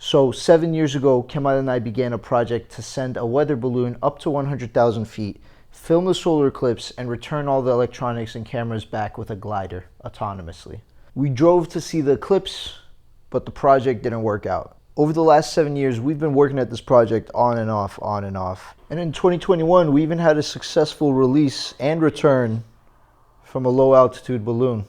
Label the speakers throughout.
Speaker 1: So 7 years ago, Kemal and I began a project to send a weather balloon up to 100,000 feet, film the solar eclipse, and return all the electronics and cameras back with a glider autonomously. We drove to see the eclipse, but the project didn't work out. Over the last 7 years, we've been working at this project on and off, on and off. And in 2021, we even had a successful release and return from a low altitude balloon.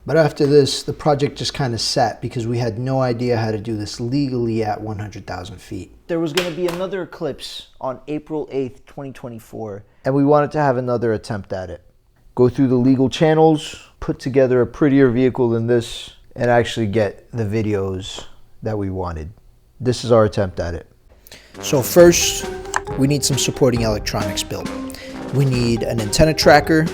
Speaker 1: But after this, the project just kind of sat because we had no idea how to do this legally at 100,000 feet. There was going to be another eclipse on April 8th, 2024, and we wanted to have another attempt at it. Go through the legal channels, put together a prettier vehicle than this, and actually get the videos that we wanted. This is our attempt at it. So first, we need some supporting electronics built. We need an antenna tracker.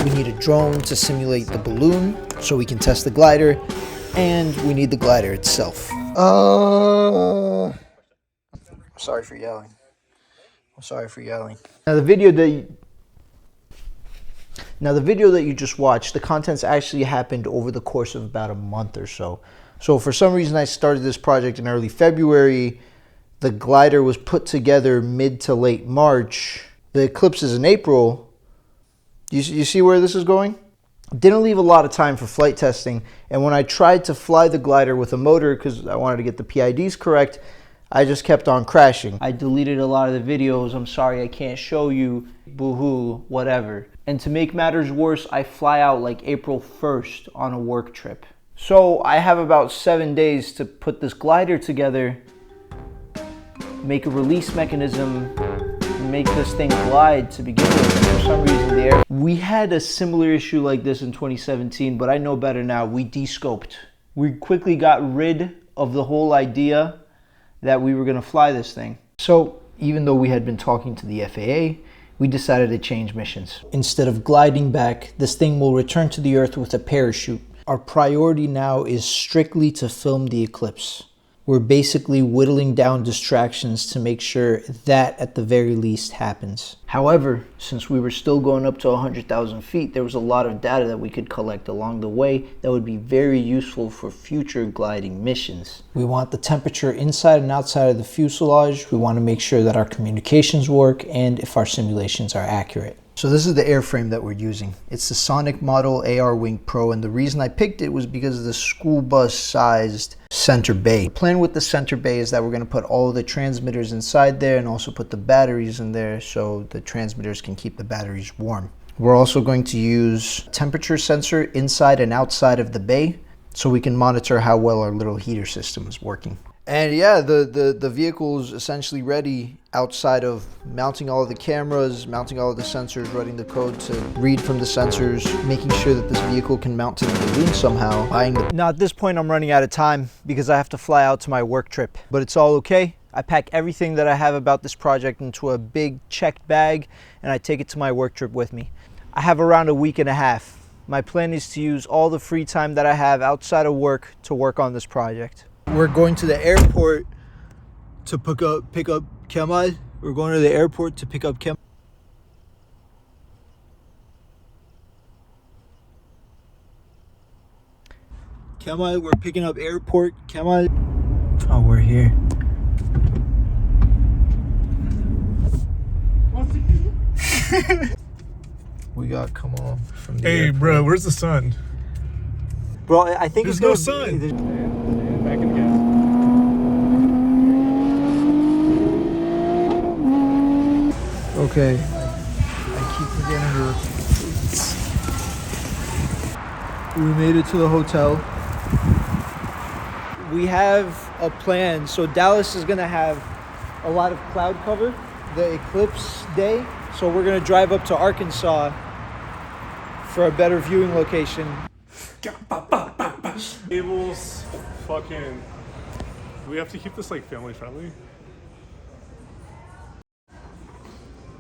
Speaker 1: We need a drone to simulate the balloon so we can test the glider, and we need the glider itself. Sorry for yelling. I'm sorry for yelling. Now the video that you just watched, the contents actually happened over the course of about a month or so. So for some reason I started this project in early February. The glider was put together mid to late March. The eclipse is in April. You see where this is going? Didn't leave a lot of time for flight testing, and when I tried to fly the glider with a motor because I wanted to get the PIDs correct, I just kept on crashing. I deleted a lot of the videos. I'm sorry I can't show you. Boo-hoo, whatever. And to make matters worse, I fly out like April 1st on a work trip. So I have about 7 days to put this glider together, make a release mechanism, make this thing glide to begin with. And for some reason we had a similar issue like this in 2017, but I know better now. We de-scoped. We quickly got rid of the whole idea that we were going to fly this thing. So even though we had been talking to the FAA, we decided to change missions. Instead of gliding back, this thing will return to the Earth with a parachute. Our priority now is strictly to film the eclipse. We're basically whittling down distractions to make sure that at the very least happens. However, since we were still going up to 100,000 feet, there was a lot of data that we could collect along the way that would be very useful for future gliding missions. We want the temperature inside and outside of the fuselage. We want to make sure that our communications work and if our simulations are accurate. So this is the airframe that we're using. It's the Sonic Model AR Wing Pro, and the reason I picked it was because of the school bus sized center bay. The plan with the center bay is that we're going to put all the transmitters inside there and also put the batteries in there so the transmitters can keep the batteries warm. We're also going to use a temperature sensor inside and outside of the bay so we can monitor how well our little heater system is working. And yeah, the vehicle is essentially ready outside of mounting all of the cameras, mounting all of the sensors, writing the code to read from the sensors, making sure that this vehicle can mount to the balloon somehow. Now at this point I'm running out of time because I have to fly out to my work trip, but it's all okay. I pack everything that I have about this project into a big checked bag and I take it to my work trip with me. I have around a week and a half. My plan is to use all the free time that I have outside of work to work on this project. We're going to the airport to pick up Kemal. We're going to the airport to pick up Kemal. Kemal, we're picking up airport. Kemal. Oh, we're here. We got Kemal from the
Speaker 2: Hey,
Speaker 1: airport.
Speaker 2: bro, where's the sun?
Speaker 1: Bro, I think
Speaker 2: There's
Speaker 1: it's
Speaker 2: no
Speaker 1: gonna
Speaker 2: sun.
Speaker 1: be,
Speaker 2: Back in the gas.
Speaker 1: Okay, I keep forgetting to. We made it to the hotel. We have a plan. So Dallas is gonna have a lot of cloud cover, the eclipse day. So we're gonna drive up to Arkansas for a better viewing location.
Speaker 2: Tables, fucking. Do we have to keep this like family friendly?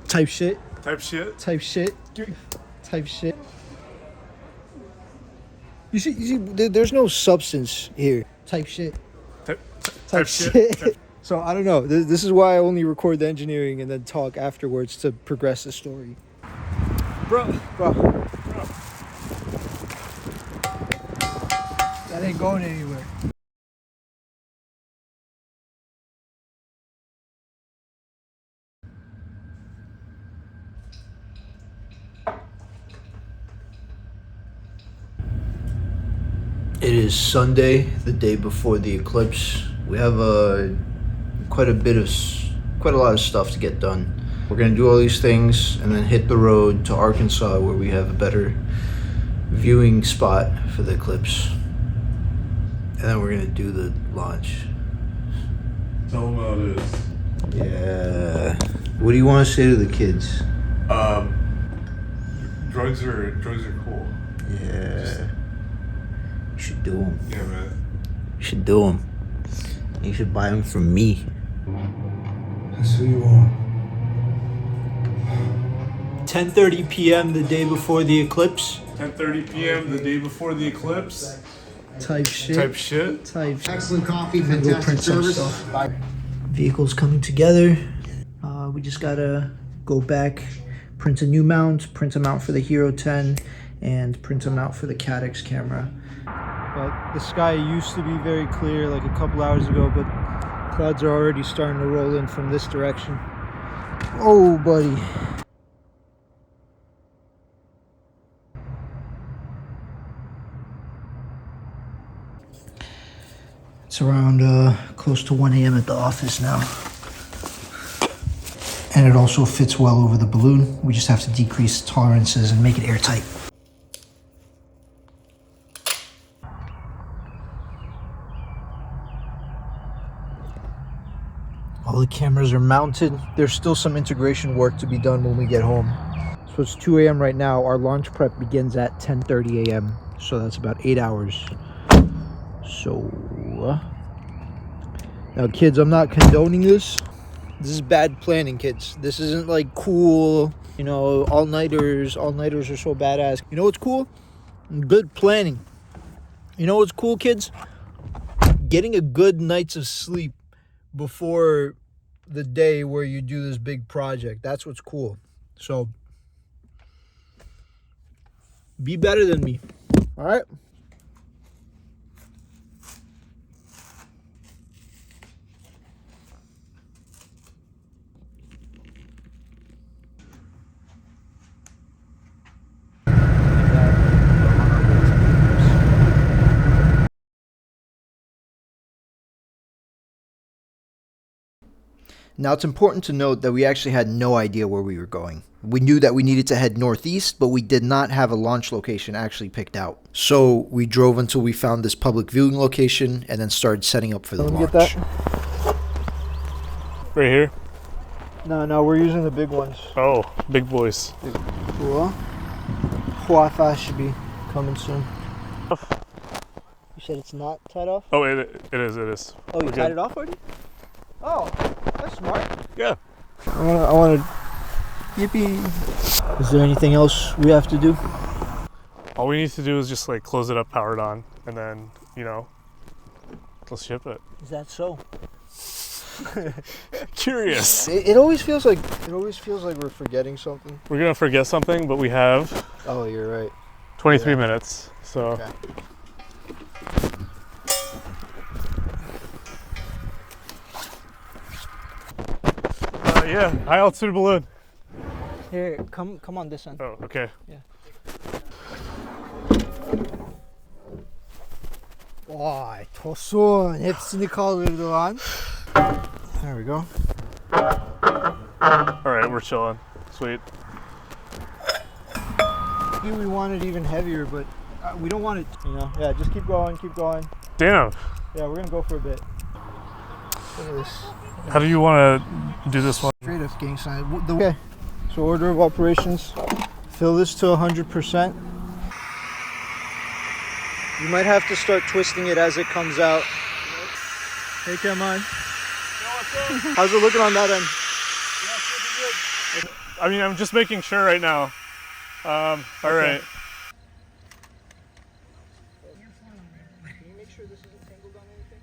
Speaker 1: Type shit.
Speaker 2: Type shit.
Speaker 1: Type shit. Type shit. You see, there's no substance here. Type shit.
Speaker 2: Type shit.
Speaker 1: So I don't know. This is why I only record the engineering and then talk afterwards to progress the story.
Speaker 2: Bro.
Speaker 1: Gotta
Speaker 3: ain't going anywhere.
Speaker 1: It is Sunday, the day before the eclipse. We have quite a lot of stuff to get done. We're gonna do all these things and then hit the road to Arkansas, where we have a better viewing spot for the eclipse. And then we're gonna do the launch.
Speaker 2: Tell them how it is.
Speaker 1: Yeah. What do you want to say to the kids?
Speaker 2: Drugs are cool.
Speaker 1: Yeah. You should do them.
Speaker 2: Yeah, man.
Speaker 1: You should do them. You should buy them from me. That's who you are. 10:30 p.m. the day before the eclipse.
Speaker 2: 10:30 p.m. the day before the eclipse.
Speaker 1: Type shit.
Speaker 3: Excellent coffee,
Speaker 1: I'm gonna go print some stuff. Vehicles coming together. We just gotta go back, print a new mount, print a mount for the Hero 10, and print a mount for the Caddx camera. But the sky used to be very clear like a couple hours ago, but clouds are already starting to roll in from this direction. Oh, buddy. It's around close to 1 a.m. at the office now. And it also fits well over the balloon. We just have to decrease tolerances and make it airtight. All the cameras are mounted. There's still some integration work to be done when we get home. So it's 2 a.m. right now. Our launch prep begins at 10:30 a.m. So that's about 8 hours. So, now kids, I'm not condoning this. This is bad planning, kids. This isn't like cool, you know, all-nighters. All-nighters are so badass. You know what's cool? Good planning. You know what's cool, kids? Getting a good night's of sleep before the day where you do this big project. That's what's cool. So, be better than me. All right? Now, it's important to note that we actually had no idea where we were going. We knew that we needed to head northeast, but we did not have a launch location actually picked out. So we drove until we found this public viewing location and then started setting up for the launch.
Speaker 2: Get that? Right here?
Speaker 1: No, we're using the big ones.
Speaker 2: Oh, big boys.
Speaker 1: Cool. Wi-Fi should be coming soon. You said it's not tied off?
Speaker 2: Oh, it is.
Speaker 1: Oh, you tied it off already? Oh, that's smart.
Speaker 2: Yeah.
Speaker 1: I want to. Yippee. Is there anything else we have to do?
Speaker 2: All we need to do is just like close it up, power it on, and then, you know, let's ship it.
Speaker 1: Is that so?
Speaker 2: Curious.
Speaker 1: It always feels like we're forgetting something.
Speaker 2: We're gonna forget something, but we have.
Speaker 1: Oh, you're right.
Speaker 2: 23 minutes. So.
Speaker 1: Okay.
Speaker 2: Yeah, high altitude balloon.
Speaker 1: Here, come on this end.
Speaker 2: Oh, okay.
Speaker 1: Yeah. Vay, tosun. Hepsini kaldırdı lan. There we go.
Speaker 2: All right, we're chilling. Sweet.
Speaker 1: Maybe we want it even heavier, but we don't want it, you know. Yeah, just keep going.
Speaker 2: Damn.
Speaker 1: Yeah, we're gonna go for a bit. Look at this.
Speaker 2: How do you want to do this one?
Speaker 1: Straight up gang sign. Okay, so order of operations. Fill this to 100%. You might have to start twisting it as it comes out. Hey, come on. How's it looking on that end?
Speaker 2: I mean, I'm just making sure right now. All right.
Speaker 1: Can you make sure this isn't tangled on anything?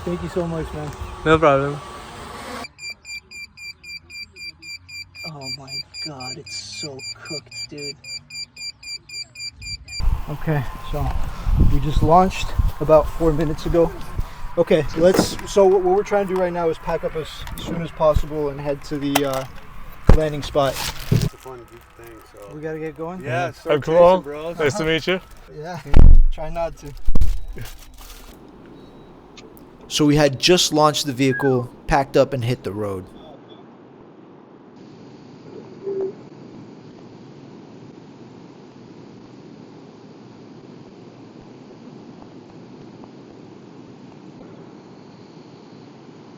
Speaker 3: Thank you so much, man.
Speaker 2: No problem.
Speaker 1: Oh my god, it's so cooked, dude.
Speaker 3: Okay, so we just launched about 4 minutes ago. Okay, so what we're trying to do right now is pack up as soon as possible and head to the landing spot.
Speaker 4: It's a fun thing, so.
Speaker 3: We gotta get going?
Speaker 4: Yeah,
Speaker 2: I'm cool.
Speaker 4: bro.
Speaker 2: Nice to meet you.
Speaker 3: Yeah, try not to.
Speaker 1: So we had just launched the vehicle, packed up, and hit the road.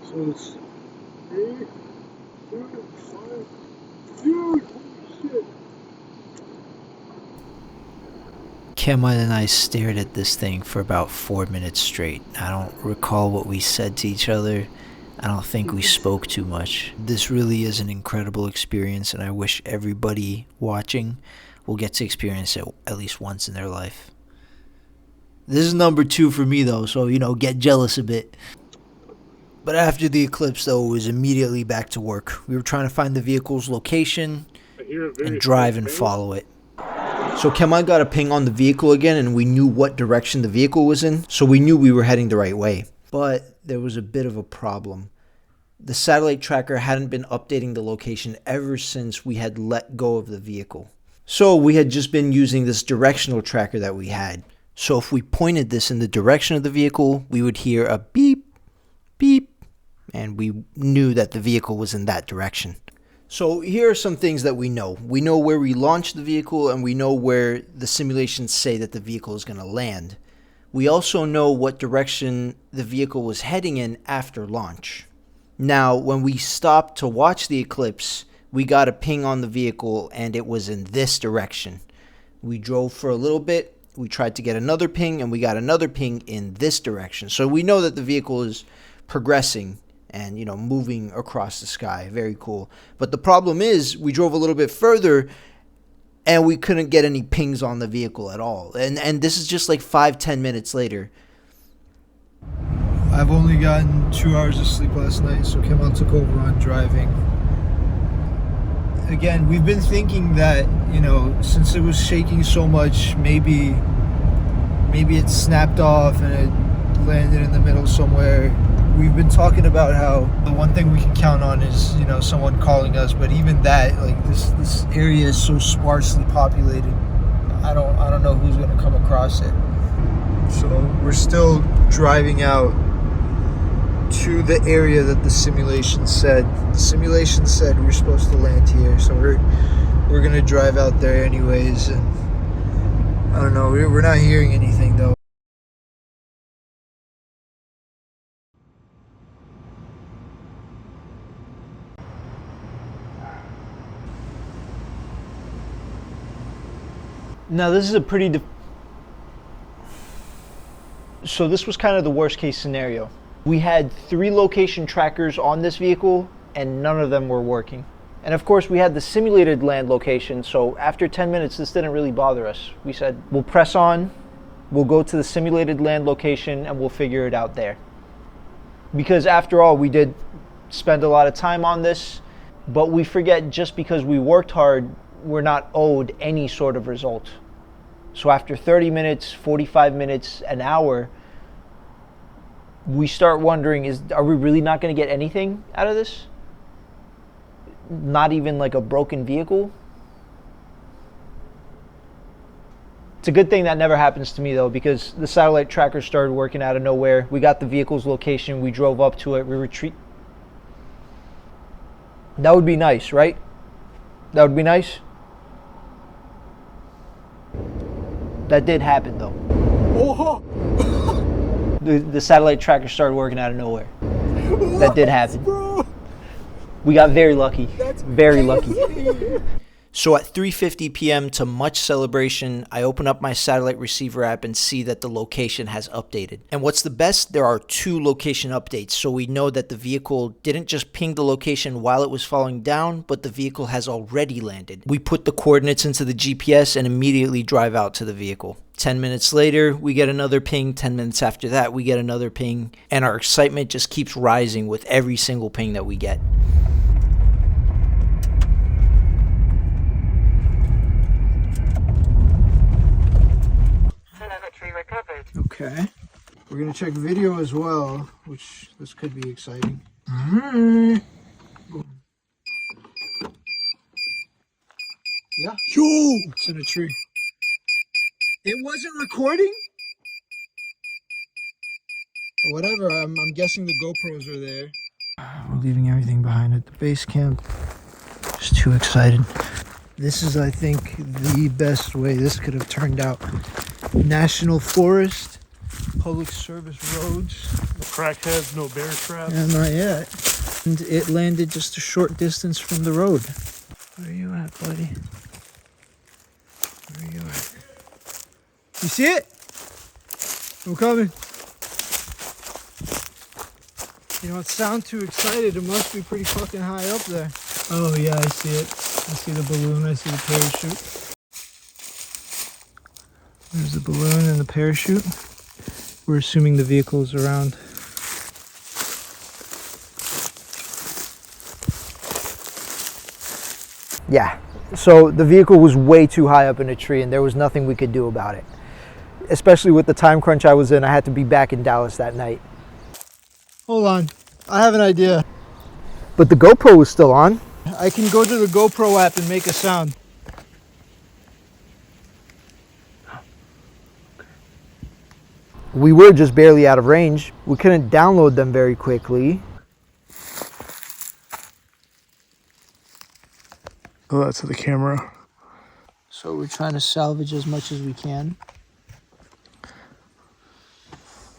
Speaker 3: So it's 3, 2, 1. Dude, holy shit.
Speaker 1: Kemal and I stared at this thing for about 4 minutes straight. I don't recall what we said to each other. I don't think we spoke too much. This really is an incredible experience, and I wish everybody watching will get to experience it at least once in their life. This is number 2 for me, though, so, get jealous a bit. But after the eclipse, though, it was immediately back to work. We were trying to find the vehicle's location and drive and follow it. So Kemal got a ping on the vehicle again, and we knew what direction the vehicle was in, so we knew we were heading the right way. But there was a bit of a problem. The satellite tracker hadn't been updating the location ever since we had let go of the vehicle. So we had just been using this directional tracker that we had. So if we pointed this in the direction of the vehicle, we would hear a beep, beep, and we knew that the vehicle was in that direction. So here are some things that we know. We know where we launched the vehicle, and we know where the simulations say that the vehicle is going to land. We also know what direction the vehicle was heading in after launch. Now, when we stopped to watch the eclipse, we got a ping on the vehicle, and it was in this direction. We drove for a little bit, we tried to get another ping, and we got another ping in this direction. So we know that the vehicle is progressing and, moving across the sky. Very cool. But the problem is, we drove a little bit further, and we couldn't get any pings on the vehicle at all. And this is just like 5-10 minutes later.
Speaker 3: I've only gotten 2 hours of sleep last night, so Kemal took over on driving. Again, we've been thinking that, since it was shaking so much, maybe it snapped off and it landed in the middle somewhere. We've been talking about how the one thing we can count on is, someone calling us, but even that, like this area is so sparsely populated. I don't know who's gonna come across it. So we're still driving out to the area that the simulation said. The simulation said we're supposed to land here, so we're gonna drive out there anyways. And I don't know, we're not hearing anything though. Now this is a so this was kind of the worst case scenario. We had 3 location trackers on this vehicle and none of them were working. And of course we had the simulated land location, so after 10 minutes this didn't really bother us. We said we'll press on, we'll go to the simulated land location and we'll figure it out there. Because after all, we did spend a lot of time on this, but we forget just because we worked hard, we're not owed any sort of result. So after 30 minutes, 45 minutes, an hour, we start wondering, are we really not going to get anything out of this? Not even like a broken vehicle? It's a good thing that never happens to me though, because the satellite tracker started working out of nowhere. We got the vehicle's location, we drove up to it, we retreat. That would be nice, right? That would be nice. That did happen though.
Speaker 4: Oh!
Speaker 3: The satellite tracker started working out of nowhere. That did happen.
Speaker 4: Bro.
Speaker 3: We got very lucky.
Speaker 4: That's
Speaker 3: very lucky. So at 3:50 p.m. to much celebration, I open up my satellite receiver app and see that the location has updated. And what's the best? There are 2 location updates, so we know that the vehicle didn't just ping the location while it was falling down, but the vehicle has already landed. We put the coordinates into the GPS and immediately drive out to the vehicle. 10 minutes later, we get another ping. 10 minutes after that, we get another ping. And our excitement just keeps rising with every single ping that we get.
Speaker 1: Okay. We're going to check video as well, which this could be exciting. Yeah. Yo! It's in a tree. It wasn't recording? Whatever, I'm guessing the GoPros are there. We're leaving everything behind at the base camp. Just too excited. This is, I think, the best way this could have turned out. National forest, public service roads.
Speaker 2: No crackheads, no bear traps.
Speaker 1: Yeah, not yet. And it landed just a short distance from the road. Where are you at, buddy? Where are you at? You see it? I'm coming. You don't sound too excited. It must be pretty fucking high up there. Oh yeah, I see it. I see the balloon. I see the parachute. There's the balloon and the parachute. We're assuming the vehicle is around. Yeah, so the vehicle was way too high up in a tree and there was nothing we could do about it. Especially with the time crunch I was in, I had to be back in Dallas that night. Hold on, I have an idea. But the GoPro was still on. I can go to the GoPro app and make a sound. We were just barely out of range. We couldn't download them very quickly.
Speaker 2: Oh, that's to the camera.
Speaker 1: So we're trying to salvage as much as we can.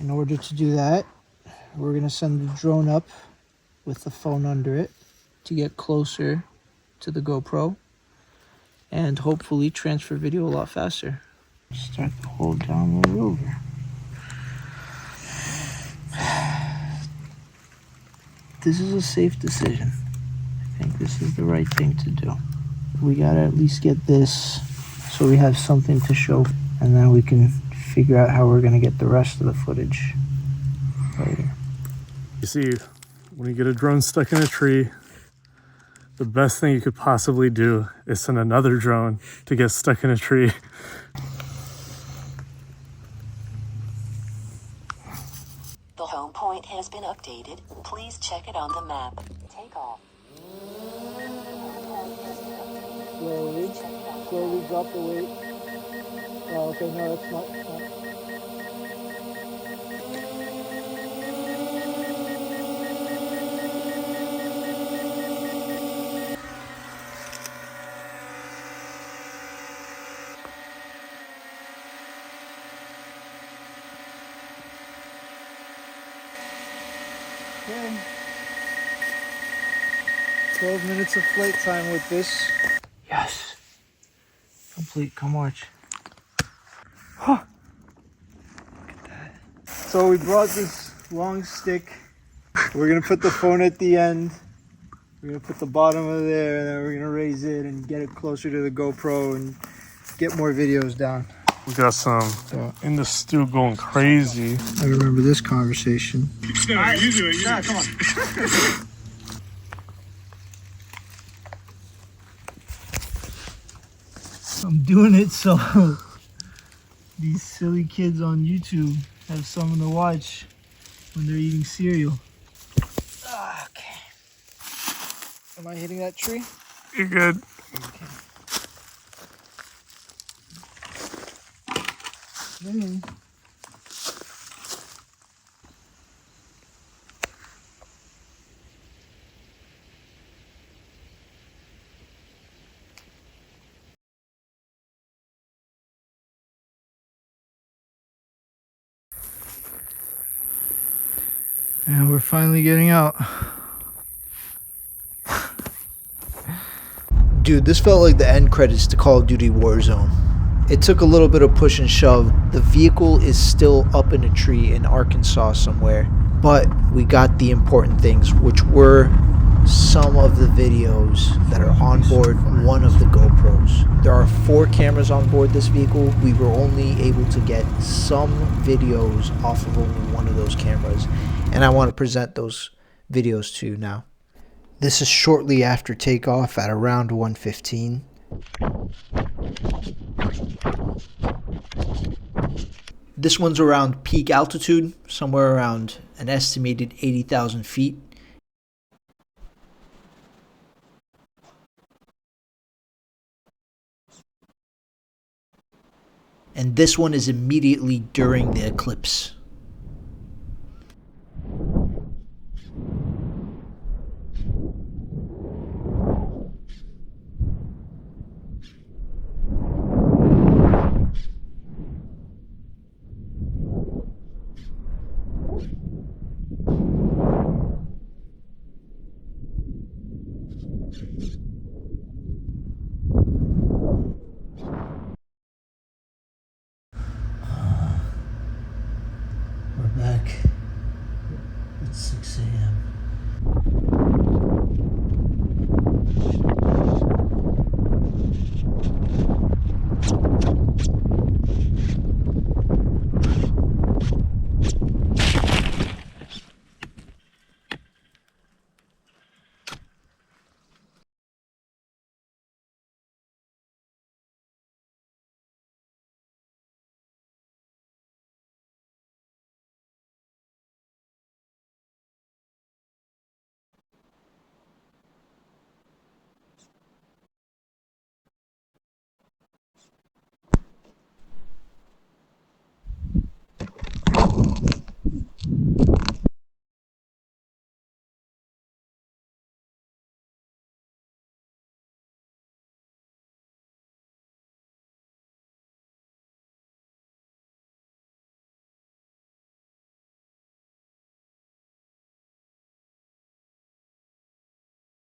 Speaker 1: In order to do that, we're gonna send the drone up with the phone under it to get closer to the GoPro and hopefully transfer video a lot faster. Start the whole download over. This is a safe decision. I think this is the right thing to do. We gotta at least get this so we have something to show, and then we can figure out how we're gonna get the rest of the footage later.
Speaker 2: You see, when you get a drone stuck in a tree, the best thing you could possibly do is send another drone to get stuck in a tree.
Speaker 5: The home point has been updated. Please check it on the map. Take off.
Speaker 1: Slowly drop the weight. Oh, okay, no, that's not. Okay. 12 minutes of flight time with this. Yes. Complete. Come watch. Huh. Look at that. So we brought this long stick. We're going to put the phone at the end. We're going to put the bottom of there, and then we're going to raise it and get it closer to the GoPro and get more videos down.
Speaker 2: We got some in the stew going crazy.
Speaker 1: I remember this conversation.
Speaker 2: You do it. Yeah, come on.
Speaker 1: I'm doing it so these silly kids on YouTube have something to watch when they're eating cereal. Okay. Am I hitting that tree?
Speaker 2: You're good.
Speaker 1: Okay. Mm. And we're finally getting out. Dude, this felt like the end credits to Call of Duty Warzone. It took a little bit of push and shove. The vehicle is still up in a tree in Arkansas somewhere, but we got the important things, which were some of the videos that are on board one of the GoPros. There are 4 cameras on board this vehicle. We were only able to get some videos off of only one of those cameras, and I want to present those videos to you now. This is shortly after takeoff at around 1:15. This one's around peak altitude, somewhere around an estimated 80,000 feet. And this one is immediately during the eclipse.